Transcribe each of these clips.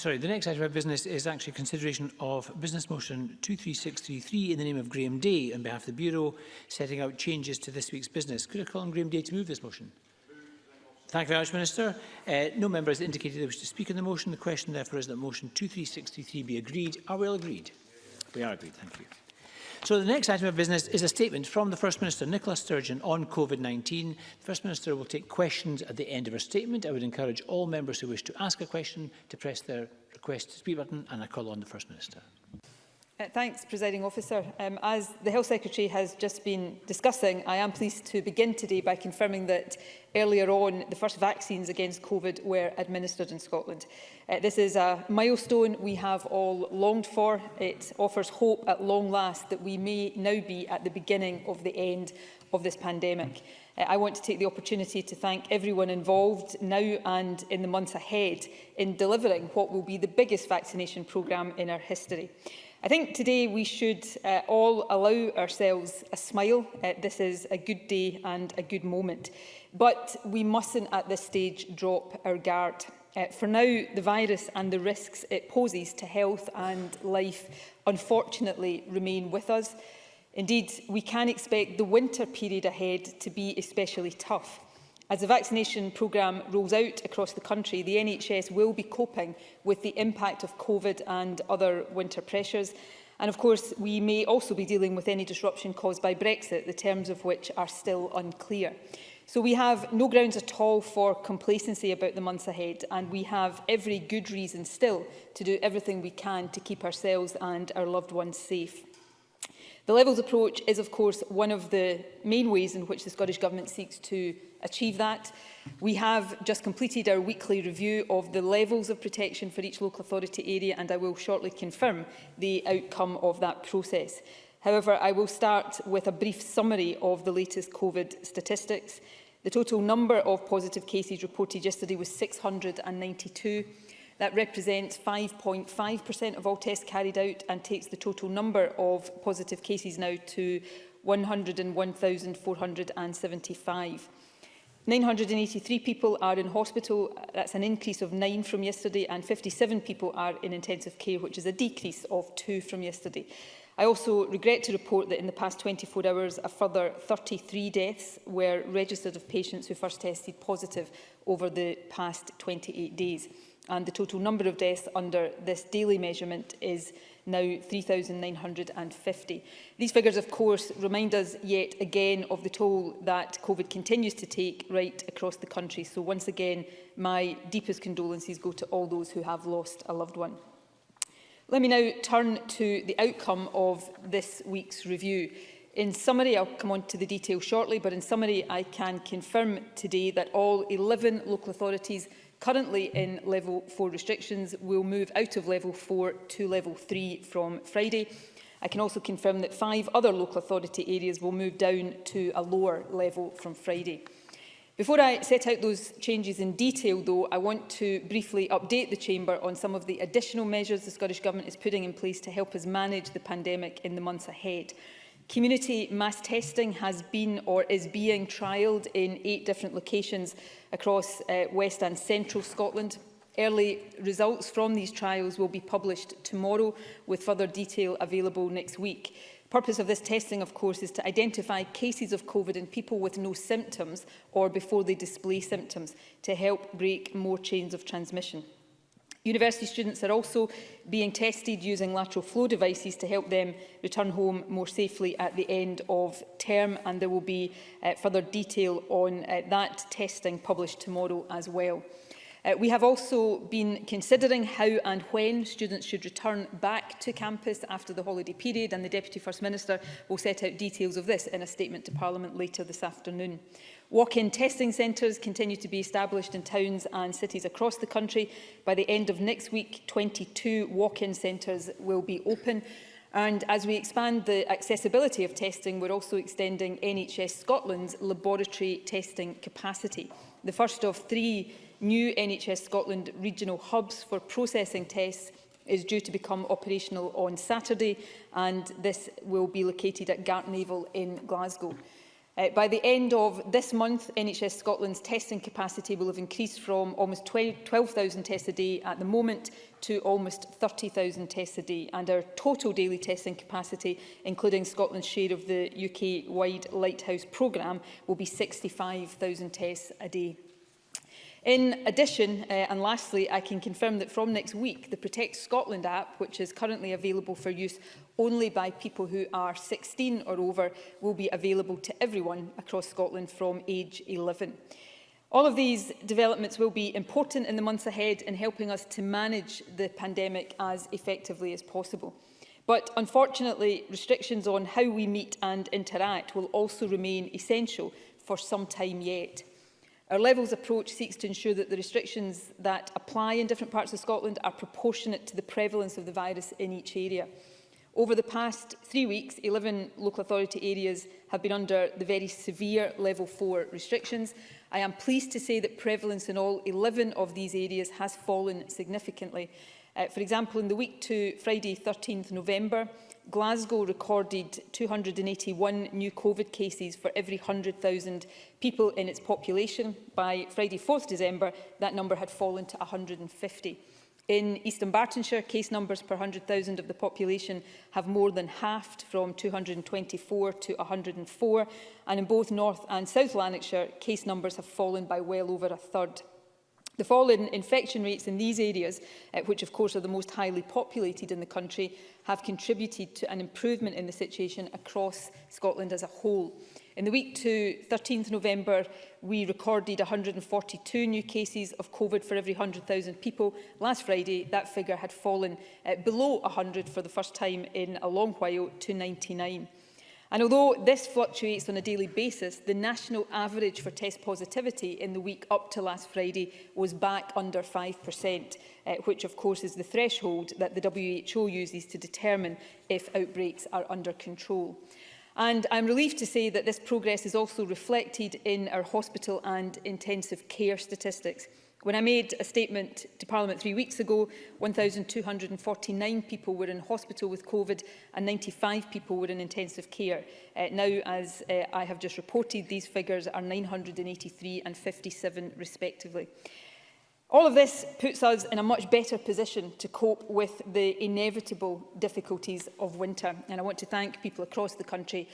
The next item of business is actually consideration of business motion 23633 in the name of Graham Day on behalf of the Bureau, setting out changes to this week's business. Could I call on Graham Day to move this motion? Thank you very much, Minister. No member has indicated they wish to speak on the motion. The question, therefore, is that motion 23633 be agreed. Are we all agreed? We are agreed. Thank you. So the next item of business is a statement from the First Minister, Nicola Sturgeon, on COVID-19. The First Minister will take questions at the end of her statement. I would encourage all members who wish to ask a question to press their request to speak button, and I call on the First Minister. Thanks, Presiding Officer. As the Health Secretary has just been discussing, I am pleased to begin today by confirming that earlier on the first vaccines against COVID were administered in Scotland. This is a milestone we have all longed for. It offers hope at long last that we may now be at the beginning of the end of this pandemic. I want to take the opportunity to thank everyone involved now and in the months ahead in delivering what will be the biggest vaccination programme in our history. I think today we should all allow ourselves a smile. This is a good day and a good moment. But we mustn't at this stage drop our guard. For now, the virus and the risks it poses to health and life unfortunately remain with us. Indeed, we can expect the winter period ahead to be especially tough. As the vaccination programme rolls out across the country, the NHS will be coping with the impact of COVID and other winter pressures. And of course, we may also be dealing with any disruption caused by Brexit, the terms of which are still unclear. So we have no grounds at all for complacency about the months ahead, and we have every good reason still to do everything we can to keep ourselves and our loved ones safe. The levels approach is, of course, one of the main ways in which the Scottish Government seeks to achieve that. We have just completed our weekly review of the levels of protection for each local authority area, and I will shortly confirm the outcome of that process. However, I will start with a brief summary of the latest COVID statistics. The total number of positive cases reported yesterday was 692. That represents 5.5% of all tests carried out and takes the total number of positive cases now to 101,475. 983 people are in hospital. That's an increase of 9 from yesterday, and 57 people are in intensive care, which is a decrease of 2 from yesterday. I also regret to report that in the past 24 hours, a further 33 deaths were registered of patients who first tested positive over the past 28 days. And the total number of deaths under this daily measurement is now 3,950. These figures, of course, remind us yet again of the toll that COVID continues to take right across the country. So once again, my deepest condolences go to all those who have lost a loved one. Let me now turn to the outcome of this week's review. In summary, I'll come on to the details shortly, but in summary, I can confirm today that all 11 local authorities currently in level 4 restrictions will move out of level 4 to level 3 from Friday. I can also confirm that 5 other local authority areas will move down to a lower level from Friday. Before I set out those changes in detail, though, I want to briefly update the Chamber on some of the additional measures the Scottish Government is putting in place to help us manage the pandemic in the months ahead. Community mass testing has been or is being trialled in 8 different locations across West and Central Scotland. Early results from these trials will be published tomorrow, with further detail available next week. The purpose of this testing, of course, is to identify cases of COVID in people with no symptoms or before they display symptoms, to help break more chains of transmission. University students are also being tested using lateral flow devices to help them return home more safely at the end of term, and there will be further detail on that testing published tomorrow as well. We have also been considering how and when students should return back to campus after the holiday period, and the Deputy First Minister will set out details of this in a statement to Parliament later this afternoon. Walk-in testing centres continue to be established in towns and cities across the country. By the end of next week, 22 walk-in centres will be open. And as we expand the accessibility of testing, we're also extending NHS Scotland's laboratory testing capacity. The first of 3 new NHS Scotland regional hubs for processing tests is due to become operational on Saturday, and this will be located at Gartnavel in Glasgow. By the end of this month, NHS Scotland's testing capacity will have increased from almost 12,000 tests a day at the moment to almost 30,000 tests a day, and our total daily testing capacity, including Scotland's share of the UK-wide Lighthouse programme, will be 65,000 tests a day. In addition, and lastly, I can confirm that from next week, the Protect Scotland app, which is currently available for use only by people who are 16 or over, will be available to everyone across Scotland from age 11. All of these developments will be important in the months ahead in helping us to manage the pandemic as effectively as possible. But unfortunately, restrictions on how we meet and interact will also remain essential for some time yet. Our Levels approach seeks to ensure that the restrictions that apply in different parts of Scotland are proportionate to the prevalence of the virus in each area. Over the past 3 weeks, 11 local authority areas have been under the very severe Level 4 restrictions. I am pleased to say that prevalence in all 11 of these areas has fallen significantly. For example, in the week to Friday 13th November, Glasgow recorded 281 new COVID cases for every 100,000 people in its population. By Friday 4th December, that number had fallen to 150. In East Dunbartonshire, case numbers per 100,000 of the population have more than halved from 224 to 104, and in both North and South Lanarkshire, case numbers have fallen by well over a third. The fall in infection rates in these areas, which of course are the most highly populated in the country, have contributed to an improvement in the situation across Scotland as a whole. In the week to 13th November, we recorded 142 new cases of COVID for every 100,000 people. Last Friday, that figure had fallen below 100 for the first time in a long while to 99. And although this fluctuates on a daily basis, the national average for test positivity in the week up to last Friday was back under 5%, which of course is the threshold that the WHO uses to determine if outbreaks are under control. And I'm relieved to say that this progress is also reflected in our hospital and intensive care statistics. When I made a statement to Parliament 3 weeks ago, 1,249 people were in hospital with COVID and 95 people were in intensive care. Now, as I have just reported, these figures are 983 and 57 respectively. All of this puts us in a much better position to cope with the inevitable difficulties of winter, and I want to thank people across the country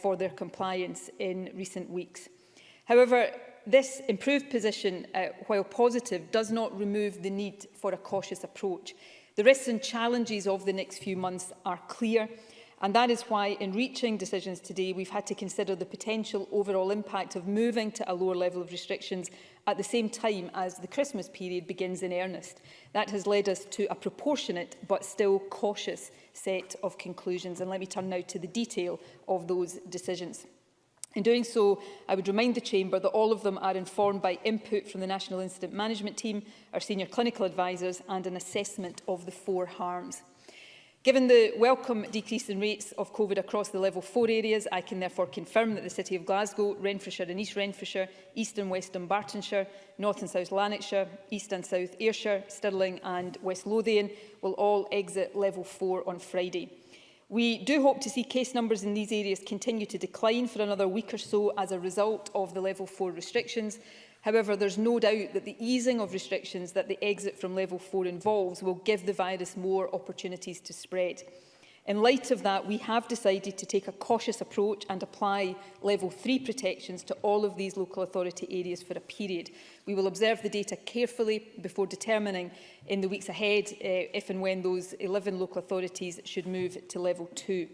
for their compliance in recent weeks. However, this improved position, while positive, does not remove the need for a cautious approach. The risks and challenges of the next few months are clear, and that is why in reaching decisions today we've had to consider the potential overall impact of moving to a lower level of restrictions at the same time as the Christmas period begins in earnest. That has led us to a proportionate but still cautious set of conclusions, and let me turn now to the detail of those decisions. In doing so, I would remind the Chamber that all of them are informed by input from the National Incident Management Team, our senior clinical advisors, and an assessment of the 4 harms. Given the welcome decrease in rates of COVID across the Level 4 areas, I can therefore confirm that the City of Glasgow, Renfrewshire and East Renfrewshire, East and West Dunbartonshire, North and South Lanarkshire, East and South Ayrshire, Stirling and West Lothian will all exit Level 4 on Friday. We do hope to see case numbers in these areas continue to decline for another week or so as a result of the Level 4 restrictions. However, there's no doubt that the easing of restrictions that the exit from Level 4 involves will give the virus more opportunities to spread. In light of that, we have decided to take a cautious approach and apply Level 3 protections to all of these local authority areas for a period. We will observe the data carefully before determining in the weeks ahead if and when those 11 local authorities should move to Level 2.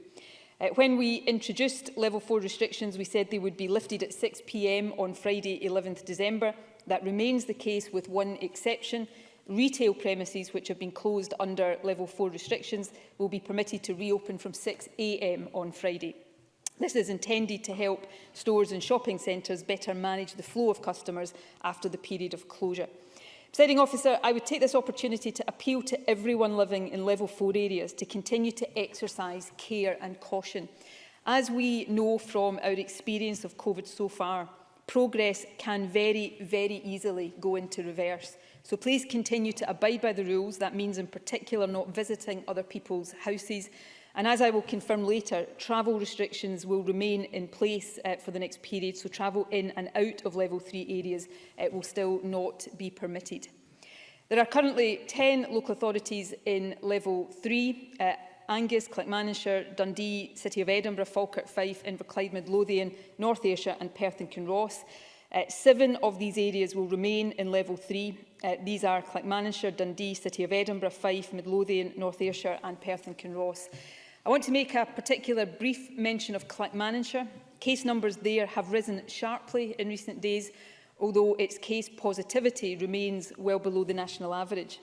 When we introduced Level 4 restrictions, we said they would be lifted at 6 p.m. on Friday 11th December. That remains the case with one exception. Retail premises which have been closed under Level 4 restrictions will be permitted to reopen from 6 a.m. on Friday. This is intended to help stores and shopping centres better manage the flow of customers after the period of closure. Presiding Officer, I would take this opportunity to appeal to everyone living in Level 4 areas to continue to exercise care and caution. As we know from our experience of COVID so far, progress can very, very easily go into reverse. So please continue to abide by the rules. That means in particular not visiting other people's houses. And as I will confirm later, travel restrictions will remain in place for the next period, so travel in and out of level 3 areas will still not be permitted. There are currently 10 local authorities in level 3, Angus, Clackmannanshire, Dundee, City of Edinburgh, Falkirk, Fife, Inverclyde, Midlothian, North Ayrshire and Perth and Kinross. 7 of these areas will remain in level 3. These are Clackmannanshire, Dundee, City of Edinburgh, Fife, Midlothian, North Ayrshire and Perth and Kinross. I want to make a particular brief mention of Clackmannanshire. Case numbers there have risen sharply in recent days, although its case positivity remains well below the national average.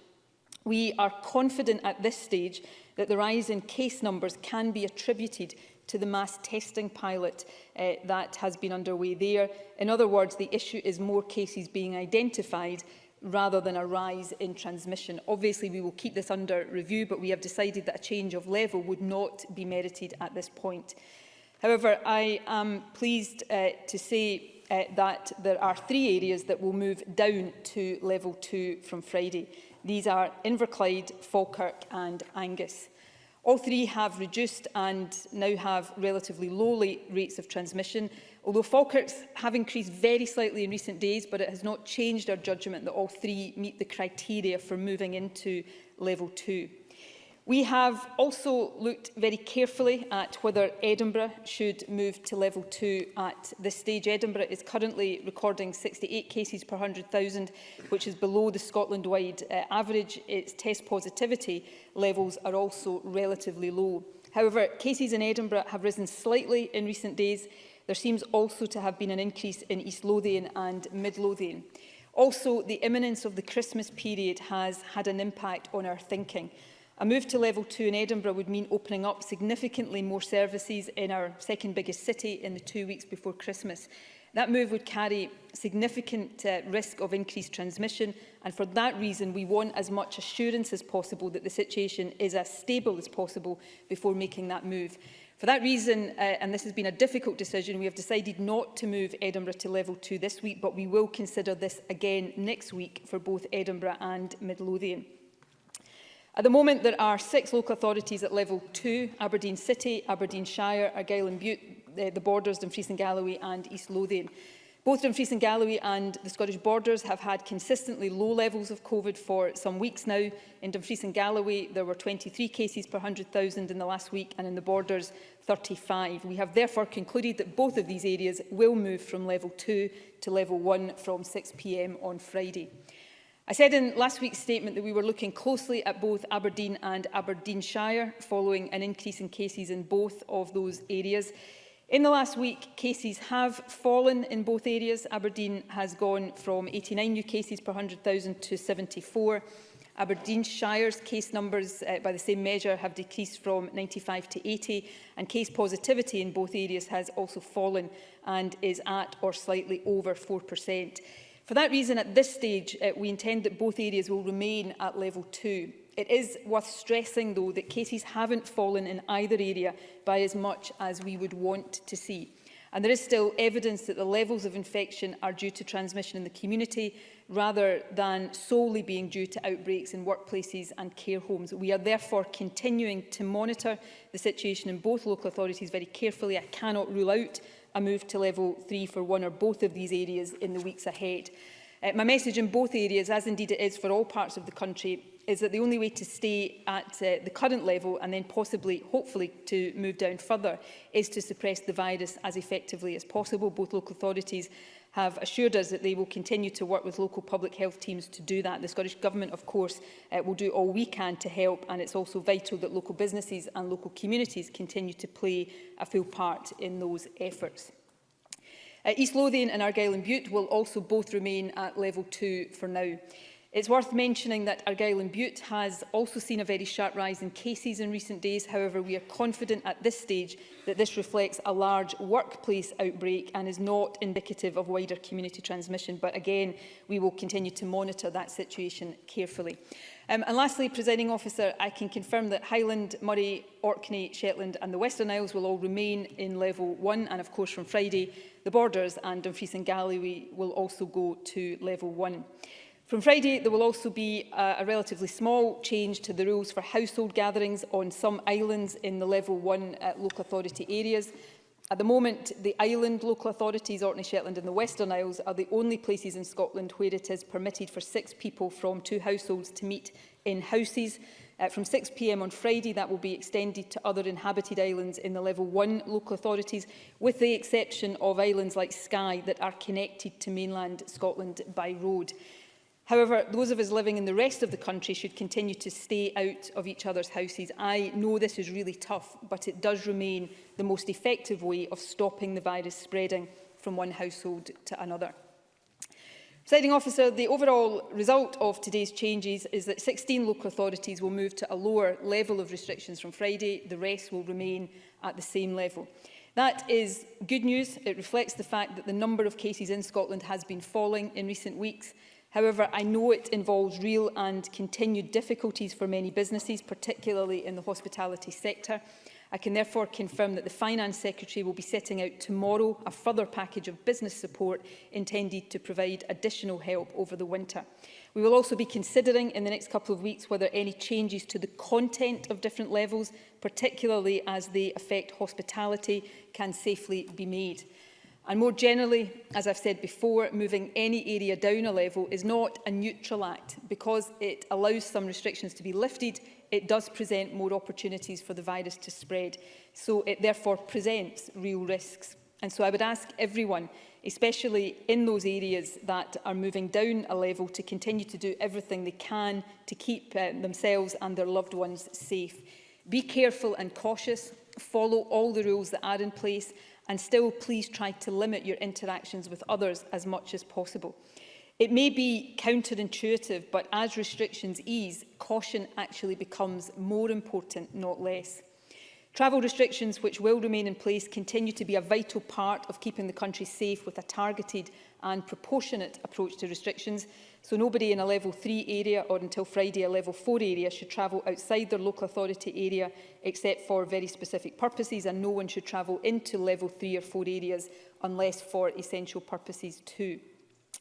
We are confident at this stage that the rise in case numbers can be attributed to the mass testing pilot that has been underway there. In other words, the issue is more cases being identified rather than a rise in transmission. Obviously, we will keep this under review, but we have decided that a change of level would not be merited at this point. However, I am pleased to say that there are 3 areas that will move down to level 2 from Friday. These are Inverclyde, Falkirk and Angus. All 3 have reduced and now have relatively low rates of transmission, although Falkirk's have increased very slightly in recent days, but it has not changed our judgment that all 3 meet the criteria for moving into level 2. We have also looked very carefully at whether Edinburgh should move to level 2 at this stage. Edinburgh is currently recording 68 cases per 100,000, which is below the Scotland-wide average. Its test positivity levels are also relatively low. However, cases in Edinburgh have risen slightly in recent days. There seems also to have been an increase in East Lothian and Midlothian. Also, the imminence of the Christmas period has had an impact on our thinking. A move to level 2 in Edinburgh would mean opening up significantly more services in our second biggest city in the 2 weeks before Christmas. That move would carry significant risk of increased transmission, and for that reason we want as much assurance as possible that the situation is as stable as possible before making that move. For that reason, and this has been a difficult decision, we have decided not to move Edinburgh to level 2 this week, but we will consider this again next week for both Edinburgh and Midlothian. At the moment, there are 6 local authorities at level 2, Aberdeen City, Aberdeenshire, Argyll and Bute, the Borders, Dumfries and Galloway and East Lothian. Both Dumfries and Galloway and the Scottish Borders have had consistently low levels of COVID for some weeks now. In Dumfries and Galloway, there were 23 cases per 100,000 in the last week, and in the Borders, 35. We have therefore concluded that both of these areas will move from level 2 to level 1 from 6 p.m. on Friday. I said in last week's statement that we were looking closely at both Aberdeen and Aberdeenshire following an increase in cases in both of those areas. In the last week, cases have fallen in both areas. Aberdeen has gone from 89 new cases per 100,000 to 74. Aberdeenshire's case numbers, by the same measure, have decreased from 95 to 80, and case positivity in both areas has also fallen and is at or slightly over 4%. For that reason, at this stage, we intend that both areas will remain at level 2. It is worth stressing, though, that cases haven't fallen in either area by as much as we would want to see. And there is still evidence that the levels of infection are due to transmission in the community, rather than solely being due to outbreaks in workplaces and care homes. We are therefore continuing to monitor the situation in both local authorities very carefully. I cannot rule out a move to level 3 for one or both of these areas in the weeks ahead. My message in both areas, as indeed it is for all parts of the country, is that the only way to stay at the current level and then possibly, hopefully, to move down further is to suppress the virus as effectively as possible. Both local authorities have assured us that they will continue to work with local public health teams to do that. The Scottish Government, of course, will do all we can to help, and it's also vital that local businesses and local communities continue to play a full part in those efforts. East Lothian and Argyll and Bute will also both remain at level 2 for now. It's worth mentioning that Argyll and Bute has also seen a very sharp rise in cases in recent days. However, we are confident at this stage that this reflects a large workplace outbreak and is not indicative of wider community transmission. But again, we will continue to monitor that situation carefully. And lastly, Presiding Officer, I can confirm that Highland, Moray, Orkney, Shetland and the Western Isles will all remain in level 1. And of course, from Friday, the Borders and Dumfries and Galloway will also go to level 1. From Friday, there will also be a relatively small change to the rules for household gatherings on some islands in the Level 1 local authority areas. At the moment, the island local authorities, Orkney, Shetland and the Western Isles, are the only places in Scotland where it is permitted for 6 people from 2 households to meet in houses. From 6 p.m. on Friday, that will be extended to other inhabited islands in the Level 1 local authorities, with the exception of islands like Skye that are connected to mainland Scotland by road. However, those of us living in the rest of the country should continue to stay out of each other's houses. I know this is really tough, but it does remain the most effective way of stopping the virus spreading from one household to another. Presiding Officer, the overall result of today's changes is that 16 local authorities will move to a lower level of restrictions from Friday. The rest will remain at the same level. That is good news. It reflects the fact that the number of cases in Scotland has been falling in recent weeks. However, I know it involves real and continued difficulties for many businesses, particularly in the hospitality sector. I can therefore confirm that the Finance Secretary will be setting out tomorrow a further package of business support intended to provide additional help over the winter. We will also be considering in the next couple of weeks whether any changes to the content of different levels, particularly as they affect hospitality, can safely be made. And more generally, as I've said before, moving any area down a level is not a neutral act. Because it allows some restrictions to be lifted, it does present more opportunities for the virus to spread. So it therefore presents real risks. And so I would ask everyone, especially in those areas that are moving down a level, to continue to do everything they can to keep themselves and their loved ones safe. Be careful and cautious, follow all the rules that are in place, and still please try to limit your interactions with others as much as possible. It may be counterintuitive, but as restrictions ease, caution actually becomes more important, not less. Travel restrictions, which will remain in place, continue to be a vital part of keeping the country safe with a targeted and proportionate approach to restrictions. So nobody in a Level 3 area or until Friday a Level 4 area should travel outside their local authority area except for very specific purposes, and no one should travel into Level 3 or 4 areas unless for essential purposes too.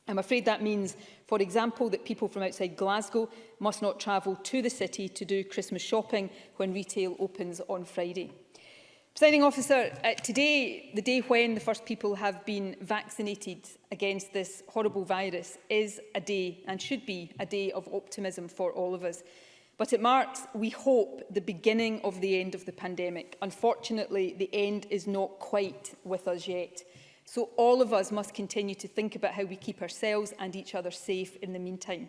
I'm afraid that means, for example, that people from outside Glasgow must not travel to the city to do Christmas shopping when retail opens on Friday. Presiding Officer, today, the day when the first people have been vaccinated against this horrible virus, is a day, and should be a day, of optimism for all of us. But it marks, we hope, the beginning of the end of the pandemic. Unfortunately, the end is not quite with us yet. So all of us must continue to think about how we keep ourselves and each other safe in the meantime.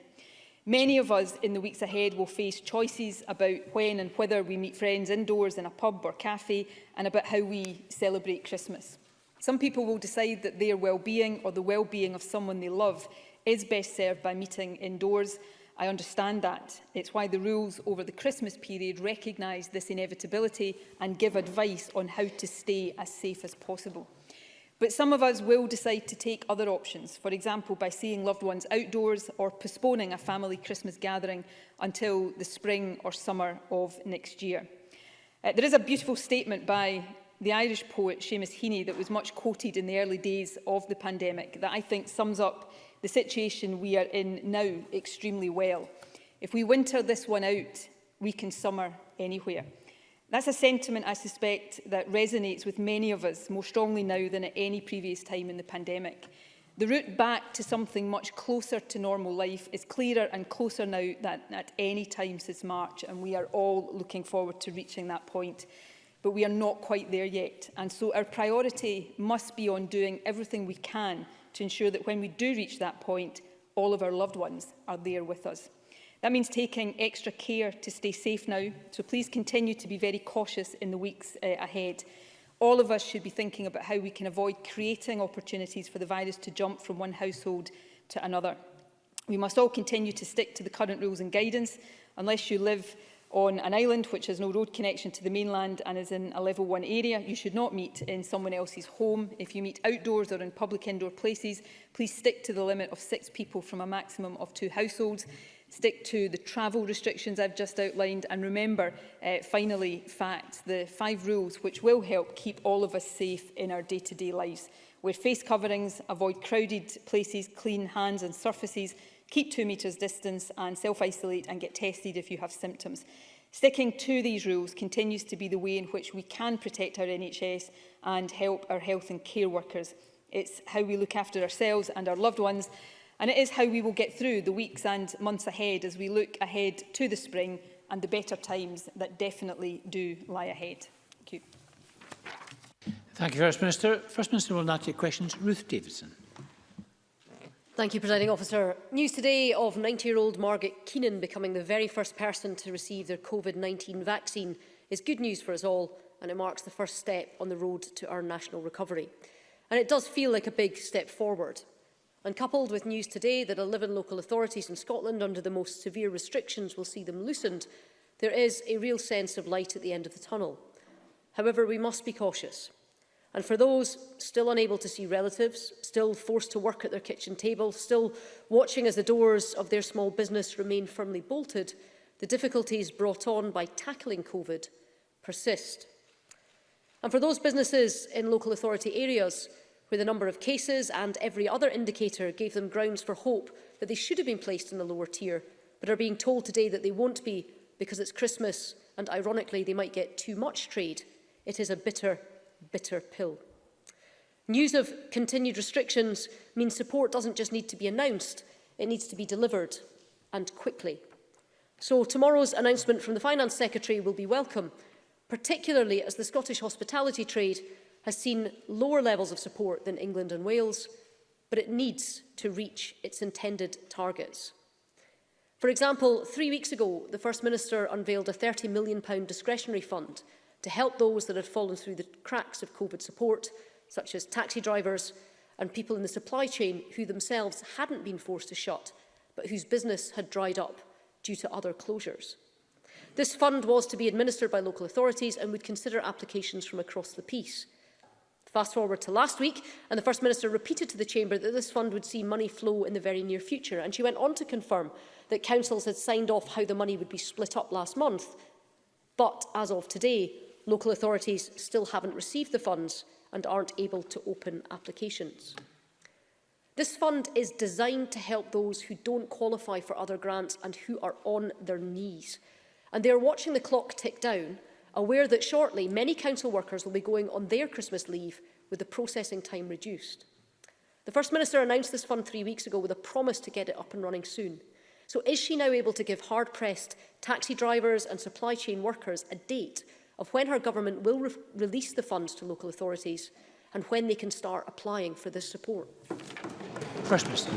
Many of us in the weeks ahead will face choices about when and whether we meet friends indoors in a pub or cafe, and about how we celebrate Christmas. Some people will decide that their well-being or the well-being of someone they love is best served by meeting indoors. I understand that. It's why the rules over the Christmas period recognise this inevitability and give advice on how to stay as safe as possible. But some of us will decide to take other options, for example, by seeing loved ones outdoors or postponing a family Christmas gathering until the spring or summer of next year. There is a beautiful statement by the Irish poet Seamus Heaney that was much quoted in the early days of the pandemic that I think sums up the situation we are in now extremely well. If we winter this one out, we can summer anywhere. That's a sentiment, I suspect, that resonates with many of us more strongly now than at any previous time in the pandemic. The route back to something much closer to normal life is clearer and closer now than at any time since March, and we are all looking forward to reaching that point. But we are not quite there yet, and so our priority must be on doing everything we can to ensure that when we do reach that point, all of our loved ones are there with us. That means taking extra care to stay safe now, so please continue to be very cautious in the weeks ahead. All of us should be thinking about how we can avoid creating opportunities for the virus to jump from one household to another. We must all continue to stick to the current rules and guidance. Unless you live on an island which has no road connection to the mainland and is in a Level 1 area, you should not meet in someone else's home. If you meet outdoors or in public indoor places, please stick to the limit of 6 people from a maximum of 2 households. Stick to the travel restrictions I've just outlined, and remember, finally, facts, the 5 rules which will help keep all of us safe in our day-to-day lives. Wear face coverings, avoid crowded places, clean hands and surfaces, Keep 2 metres distance and self-isolate and get tested if you have symptoms. Sticking to these rules continues to be the way in which we can protect our NHS and help our health and care workers. It's how we look after ourselves and our loved ones, and it is how we will get through the weeks and months ahead as we look ahead to the spring and the better times that definitely do lie ahead. Thank you. Thank you, First Minister. First Minister will now take questions. Ruth Davidson. Thank you, Presiding Officer. News today of 90-year-old Margaret Keenan becoming the very first person to receive their COVID-19 vaccine is good news for us all, and it marks the first step on the road to our national recovery. And it does feel like a big step forward. And coupled with news today that 11 local authorities in Scotland under the most severe restrictions will see them loosened, there is a real sense of light at the end of the tunnel. However, we must be cautious. And for those still unable to see relatives, still forced to work at their kitchen table, still watching as the doors of their small business remain firmly bolted, the difficulties brought on by tackling COVID persist. And for those businesses in local authority areas where the number of cases and every other indicator gave them grounds for hope that they should have been placed in the lower tier, but are being told today that they won't be because it's Christmas and ironically they might get too much trade, it is a bitter pill. News of continued restrictions means support doesn't just need to be announced, it needs to be delivered, and quickly. So tomorrow's announcement from the Finance Secretary will be welcome, particularly as the Scottish hospitality trade has seen lower levels of support than England and Wales, but it needs to reach its intended targets. For example, 3 weeks ago, the First Minister unveiled a £30 million discretionary fund to help those that had fallen through the cracks of COVID support, such as taxi drivers and people in the supply chain who themselves hadn't been forced to shut, but whose business had dried up due to other closures. This fund was to be administered by local authorities and would consider applications from across the piece. Fast forward to last week, and the First Minister repeated to the Chamber that this fund would see money flow in the very near future, and she went on to confirm that councils had signed off how the money would be split up last month. But as of today, local authorities still haven't received the funds and aren't able to open applications. This fund is designed to help those who don't qualify for other grants and who are on their knees. And they are watching the clock tick down, aware that shortly many council workers will be going on their Christmas leave with the processing time reduced. The First Minister announced this fund 3 weeks ago with a promise to get it up and running soon. So is she now able to give hard-pressed taxi drivers and supply chain workers a date of when her government will release the funds to local authorities and when they can start applying for this support? First Minister.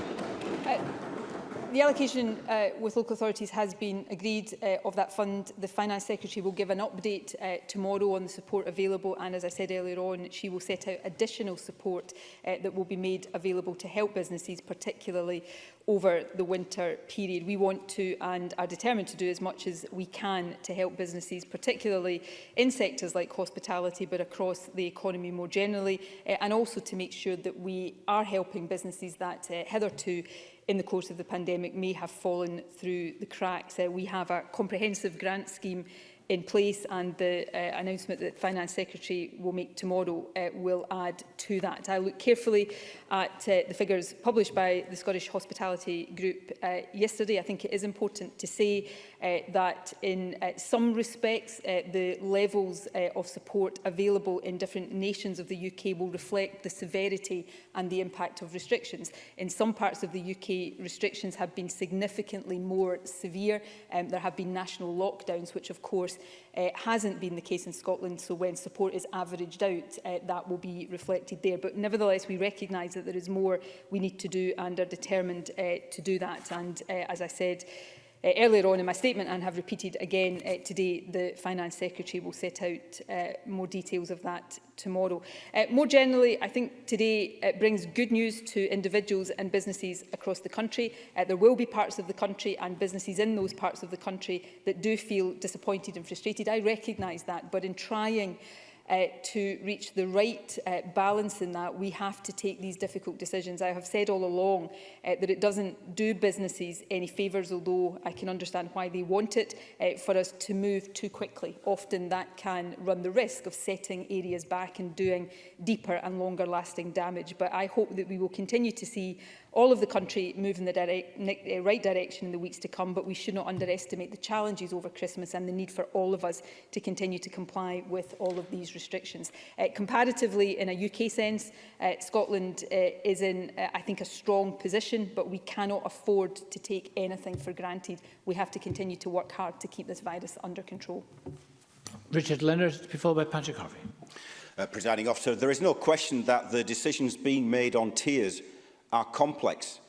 The allocation with local authorities has been agreed of that fund. The Finance Secretary will give an update tomorrow on the support available, and as I said earlier on, she will set out additional support that will be made available to help businesses, particularly over the winter period. We want to and are determined to do as much as we can to help businesses, particularly in sectors like hospitality, but across the economy more generally, and also to make sure that we are helping businesses that hitherto in the course of the pandemic may have fallen through the cracks. We have a comprehensive grant scheme in place, and the announcement that the Finance Secretary will make tomorrow will add to that. I look carefully at the figures published by the Scottish Hospitality Group yesterday. I think it is important to say that in some respects the levels of support available in different nations of the UK will reflect the severity and the impact of restrictions. In some parts of the UK, restrictions have been significantly more severe. There have been national lockdowns, which of course hasn't been the case in Scotland, so when support is averaged out, that will be reflected there. But nevertheless, we recognise that there is more we need to do and are determined to do that. And as I said earlier on in my statement and have repeated again today, the Finance Secretary will set out more details of that tomorrow. More generally, I think today brings good news to individuals and businesses across the country. There will be parts of the country and businesses in those parts of the country that do feel disappointed and frustrated. I recognise that, but in trying to reach the right balance in that, we have to take these difficult decisions. I have said all along that it doesn't do businesses any favours, although I can understand why they want it, for us to move too quickly. Often that can run the risk of setting areas back and doing deeper and longer lasting damage. But I hope that we will continue to see all of the country move in the right direction in the weeks to come, but we should not underestimate the challenges over Christmas and the need for all of us to continue to comply with all of these restrictions. Comparatively, in a UK sense, Scotland is in, I think, a strong position, but we cannot afford to take anything for granted. We have to continue to work hard to keep this virus under control. Richard Leonard, to be followed by Patrick Harvey. Presiding Officer, there is no question that the decisions being made on tiers are complex.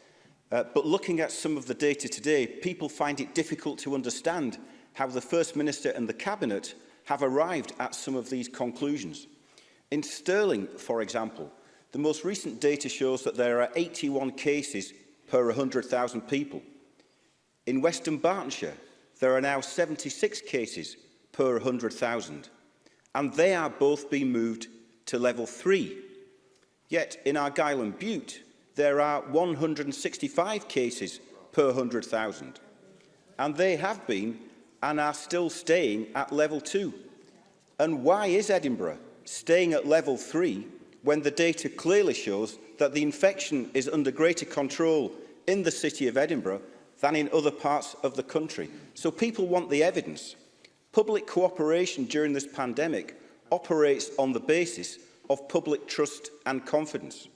But looking at some of the data today, people find it difficult to understand how the First Minister and the Cabinet have arrived at some of these conclusions. In Stirling, for example, the most recent data shows that there are 81 cases per 100,000 people. In Western Bartonshire, there are now 76 cases per 100,000, and they are both being moved to level 3. Yet in Argyll and Bute, there are 165 cases per 100,000, and they have been and are still staying at level 2. And why is Edinburgh staying at level 3 when the data clearly shows that the infection is under greater control in the city of Edinburgh than in other parts of the country? So people want the evidence. Public cooperation during this pandemic operates on the basis of public trust and confidence.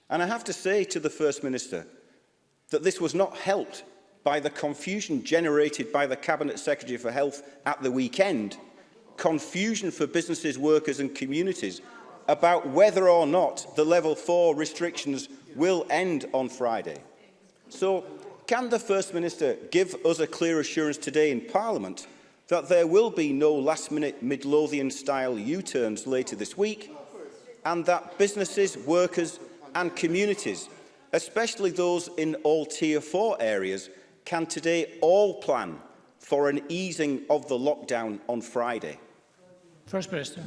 And I have to say to the First Minister that this was not helped by the confusion generated by the Cabinet Secretary for Health at the weekend, confusion for businesses, workers and communities about whether or not the level 4 restrictions will end on Friday. So, can the First Minister give us a clear assurance today in Parliament that there will be no last-minute Midlothian-style U-turns later this week, and that businesses, workers and communities, especially those in all Tier 4 areas, can today all plan for an easing of the lockdown on Friday? First Minister.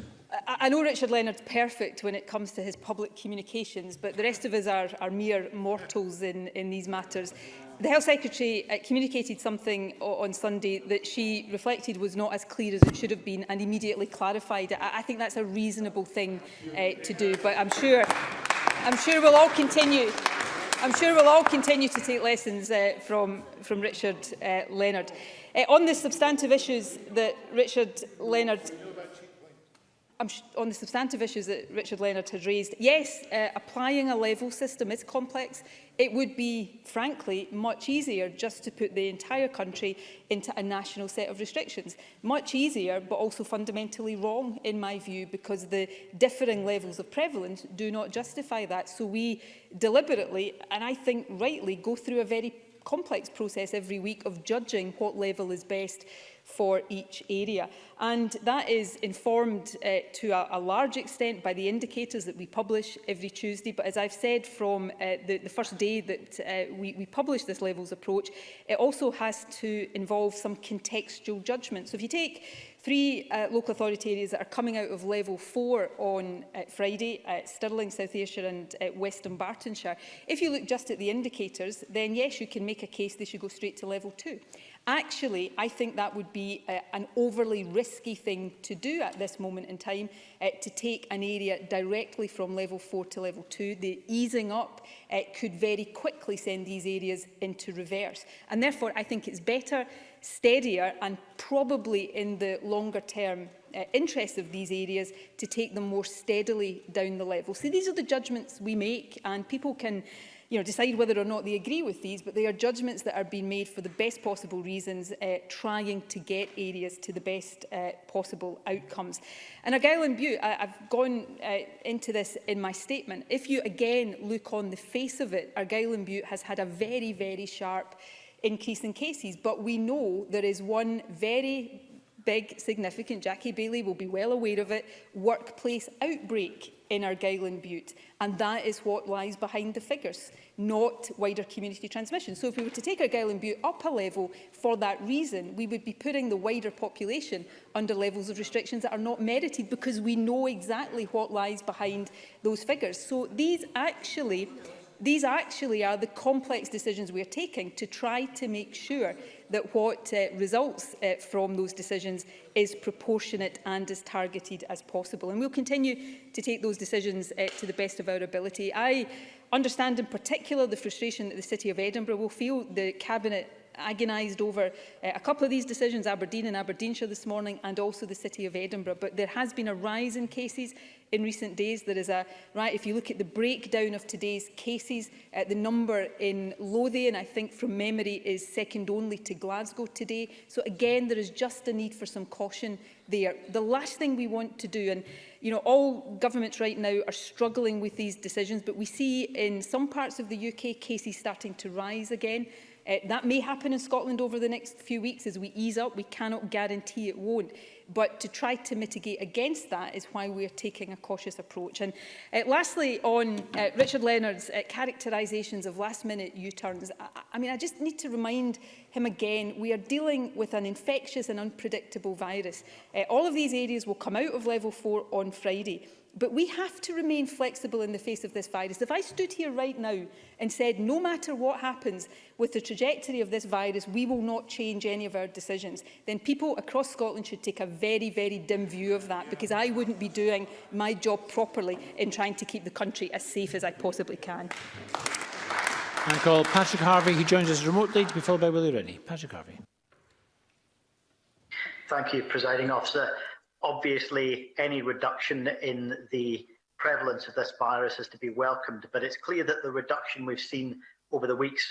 I know Richard Leonard's perfect when it comes to his public communications, but the rest of us are mere mortals in these matters. The Health Secretary communicated something on Sunday that she reflected was not as clear as it should have been and immediately clarified it. I think that's a reasonable thing to do, but I'm sure we'll all continue. I'm sure we'll all continue to take lessons from Richard Leonard. On the substantive issues that Richard Leonard had raised, yes, applying a level system is complex. It would be, frankly, much easier just to put the entire country into a national set of restrictions. Much easier, but also fundamentally wrong, in my view, because the differing levels of prevalence do not justify that. So we deliberately, and I think rightly, go through a very complex process every week of judging what level is best for each area. And that is informed to a large extent by the indicators that we publish every Tuesday. But as I've said from the first day that we publish this levels approach, it also has to involve some contextual judgment. So if you take 3 local authority areas that are coming out of level 4 on Friday, Stirling, South Ayrshire and Western Bartonshire, if you look just at the indicators, then yes, you can make a case they should go straight to level 2. Actually, I think that would be an overly risky thing to do at this moment in time, to take an area directly from level 4 to level 2. The easing up could very quickly send these areas into reverse. And therefore, I think it's better, steadier and probably in the longer term interest of these areas to take them more steadily down the level. So these are the judgments we make, and people can decide whether or not they agree with these, but they are judgments that are being made for the best possible reasons, trying to get areas to the best possible outcomes. And Argyll and Bute, I've gone into this in my statement. If you again look on the face of it, Argyll and Bute has had a very, very sharp increase in cases, but we know there is one very big, significant, Jackie Bailey will be well aware of it, workplace outbreak in Argyll and Bute. And that is what lies behind the figures, not wider community transmission. So if we were to take Argyll and Bute up a level for that reason, we would be putting the wider population under levels of restrictions that are not merited, because we know exactly what lies behind those figures. So these actually are the complex decisions we are taking to try to make sure that what results from those decisions is proportionate and as targeted as possible. And we'll continue to take those decisions to the best of our ability. I understand in particular the frustration that the City of Edinburgh will feel. The Cabinet agonised over a couple of these decisions, Aberdeen and Aberdeenshire this morning, and also the City of Edinburgh. But there has been a rise in cases in recent days. There is if you look at the breakdown of today's cases, the number in Lothian, I think from memory, is second only to Glasgow today. So again, there is just a need for some caution there. The last thing we want to do, and all governments right now are struggling with these decisions, but we see in some parts of the UK cases starting to rise again. That may happen in Scotland over the next few weeks as we ease up. We cannot guarantee it won't. But to try to mitigate against that is why we are taking a cautious approach. And lastly, on Richard Leonard's characterisations of last-minute U-turns, I just need to remind him again, we are dealing with an infectious and unpredictable virus. All of these areas will come out of level 4 on Friday. But we have to remain flexible in the face of this virus. If I stood here right now and said, no matter what happens with the trajectory of this virus, we will not change any of our decisions, then people across Scotland should take a very, very dim view of that, because I wouldn't be doing my job properly in trying to keep the country as safe as I possibly can. I call Patrick Harvey, who joins us remotely, to be followed by Willie Rennie. Patrick Harvey. Thank you, Presiding Officer. Obviously, any reduction in the prevalence of this virus is to be welcomed, but it's clear that the reduction we've seen over the weeks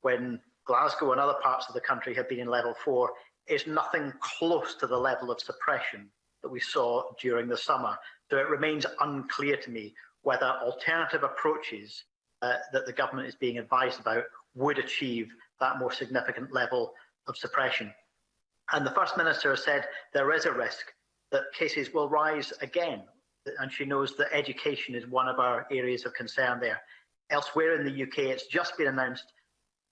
when Glasgow and other parts of the country have been in level 4 is nothing close to the level of suppression that we saw during the summer. So it remains unclear to me whether alternative approaches that the government is being advised about would achieve that more significant level of suppression. And the First Minister has said there is a risk that cases will rise again, and she knows that education is one of our areas of concern there. Elsewhere in the UK, it's just been announced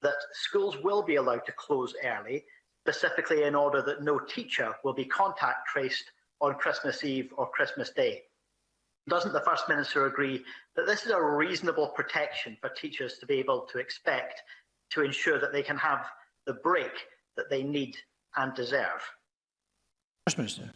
that schools will be allowed to close early, specifically in order that no teacher will be contact traced on Christmas Eve or Christmas Day. Doesn't the First Minister agree that this is a reasonable protection for teachers to be able to expect to ensure that they can have the break that they need and deserve? First Minister.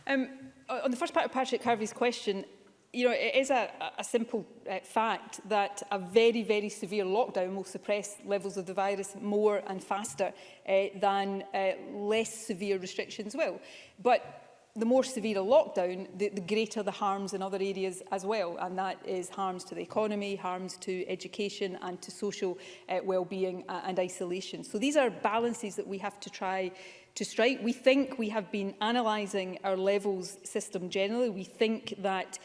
On the first part of Patrick Harvey's question, it is a simple fact that a very, very severe lockdown will suppress levels of the virus more and faster than less severe restrictions will. But the more severe a lockdown, the greater the harms in other areas as well, and that is harms to the economy, harms to education and to social well-being and isolation. So these are balances that we have to try to strike. We think we have been analysing our levels system generally. We think that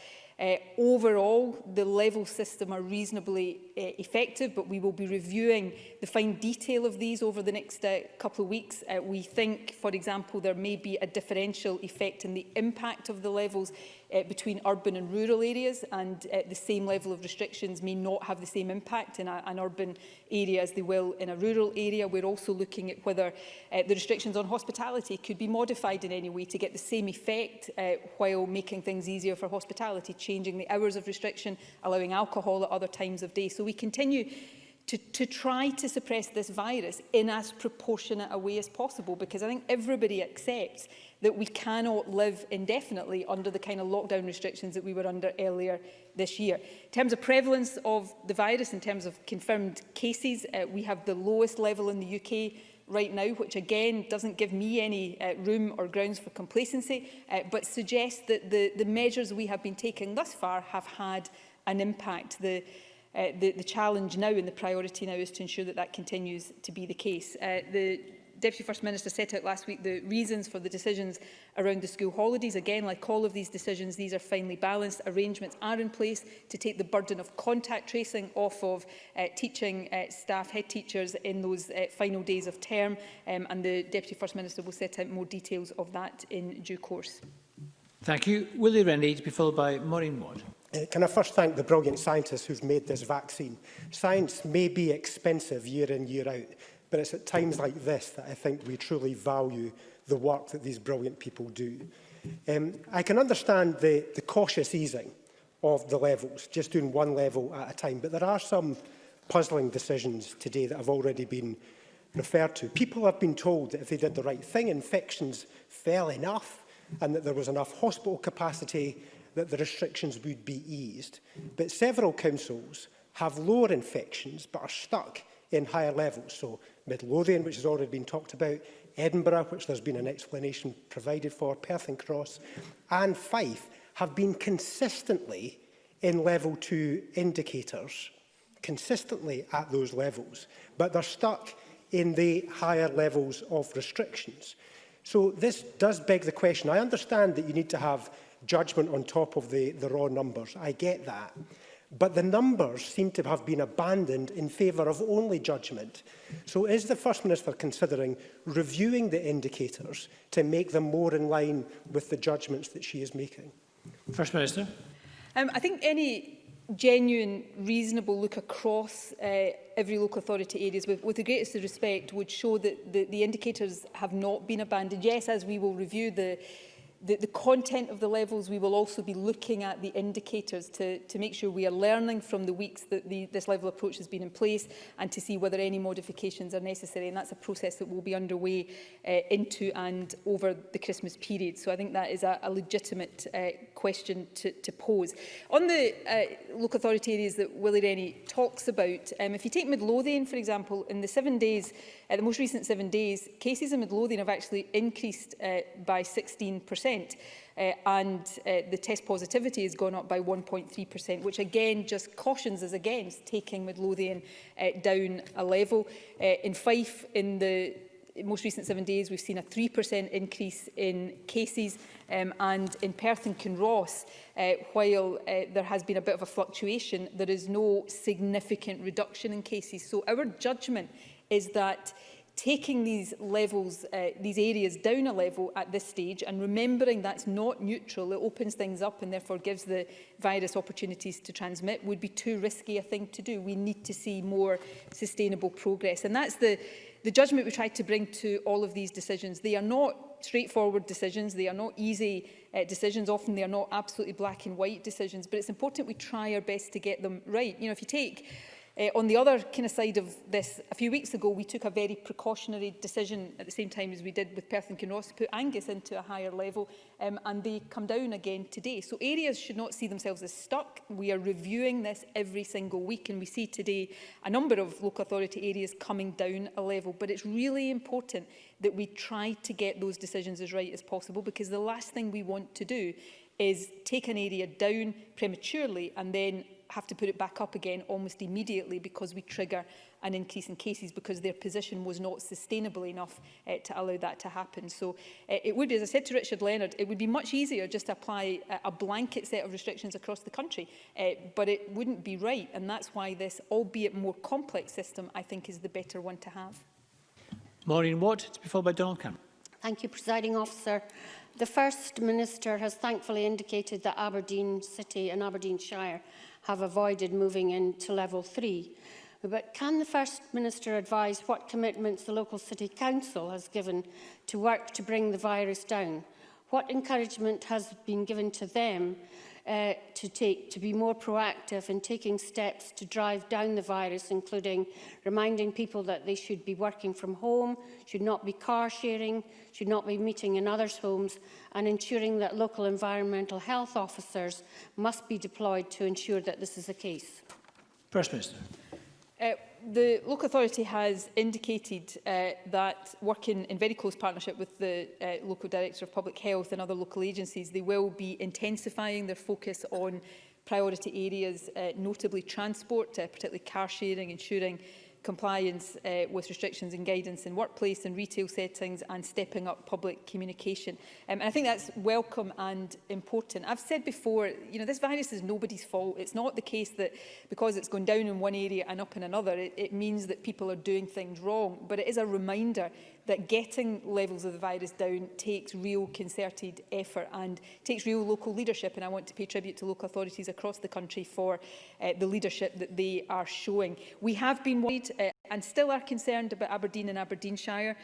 overall, the level system are reasonably effective, but we will be reviewing the fine detail of these over the next couple of weeks. We think, for example, there may be a differential effect in the impact of the levels between urban and rural areas, and the same level of restrictions may not have the same impact in an urban area as they will in a rural area. We're also looking at whether the restrictions on hospitality could be modified in any way to get the same effect while making things easier for hospitality, changing the hours of restriction, allowing alcohol at other times of day. So we continue to try to suppress this virus in as proportionate a way as possible, because I think everybody accepts that we cannot live indefinitely under the kind of lockdown restrictions that we were under earlier this year. In terms of prevalence of the virus, in terms of confirmed cases, we have the lowest level in the UK right now, which again doesn't give me any room or grounds for complacency, but suggests that the measures we have been taking thus far have had an impact. The challenge now and the priority now is to ensure that that continues to be the case. The Deputy First Minister set out last week the reasons for the decisions around the school holidays. Again, like all of these decisions, these are finely balanced. Arrangements are in place to take the burden of contact tracing off of teaching staff, head teachers in those final days of term, and the Deputy First Minister will set out more details of that in due course. Thank you. Willie Rennie, to be followed by Maureen Watt. Can I first thank the brilliant scientists who've made this vaccine? Science may be expensive year in, year out, but it's at times like this that I think we truly value the work that these brilliant people do. I can understand the cautious easing of the levels, just doing one level at a time, but there are some puzzling decisions today that have already been referred to. People have been told that if they did the right thing, infections fell enough and that there was enough hospital capacity that the restrictions would be eased. But several councils have lower infections but are stuck in higher levels. So Midlothian, which has already been talked about, Edinburgh, which there's been an explanation provided for, Perth and Cross, and Fife have been consistently in level 2 indicators, consistently at those levels, but they're stuck in the higher levels of restrictions. So this does beg the question. I understand that you need to have judgment on top of the raw numbers. I get that. But the numbers seem to have been abandoned in favour of only judgment. So is the First Minister considering reviewing the indicators to make them more in line with the judgments that she is making? First Minister. I think any genuine, reasonable look across every local authority areas with the greatest of respect would show that the indicators have not been abandoned. Yes, as we will review the content of the levels, we will also be looking at the indicators to make sure we are learning from the weeks that this level approach has been in place and to see whether any modifications are necessary. And that's a process that will be underway into and over the Christmas period. So I think that is a legitimate question to pose. On the local authority areas that Willie Rennie talks about, if you take Midlothian, for example, in the 7 days, the most recent 7 days, cases in Midlothian have actually increased by 16%. And the test positivity has gone up by 1.3%, which again just cautions us against taking Midlothian down a level. In Fife, in the most recent 7 days, we've seen a 3% increase in cases, and in Perth and Kinross, while there has been a bit of a fluctuation, there is no significant reduction in cases. So our judgment is that taking these levels, these areas down a level at this stage, and remembering that's not neutral, it opens things up and therefore gives the virus opportunities to transmit, would be too risky a thing to do. We need to see more sustainable progress. And that's the judgment we try to bring to all of these decisions. They are not straightforward decisions. They are not easy decisions. Often they are not absolutely black and white decisions, but it's important we try our best to get them right. You know, if you take on the other kind of side of this, a few weeks ago, we took a very precautionary decision at the same time as we did with Perth and Kinross to put Angus into a higher level, and they come down again today. So areas should not see themselves as stuck. We are reviewing this every single week, and we see today a number of local authority areas coming down a level. But it's really important that we try to get those decisions as right as possible, because the last thing we want to do is take an area down prematurely and then have to put it back up again almost immediately because we trigger an increase in cases because their position was not sustainable enough to allow that to happen. So it would be, as I said to Richard Leonard, it would be much easier just to apply a blanket set of restrictions across the country, but it wouldn't be right. And that's why this, albeit more complex system, I think is the better one to have. Maureen Watt, to be followed by Donald Cameron. Thank you, Presiding Officer. The First Minister has thankfully indicated that Aberdeen City and Aberdeenshire have avoided moving into level 3. But can the First Minister advise what commitments the local City Council has given to work to bring the virus down? What encouragement has been given to them to be more proactive in taking steps to drive down the virus, including reminding people that they should be working from home, should not be car sharing, should not be meeting in others' homes, and ensuring that local environmental health officers must be deployed to ensure that this is the case? First Minister. The local authority has indicated that working in very close partnership with the local Director of Public Health and other local agencies, they will be intensifying their focus on priority areas, notably transport, particularly car sharing, ensuring compliance with restrictions and guidance in workplace and retail settings, and stepping up public communication. And I think that's welcome and important. I've said before, you know, this virus is nobody's fault. It's not the case that because it's gone down in one area and up in another, it means that people are doing things wrong. But it is a reminder that getting levels of the virus down takes real concerted effort and takes real local leadership. And I want to pay tribute to local authorities across the country for the leadership that they are showing. We have been worried and still are concerned about Aberdeen and Aberdeenshire.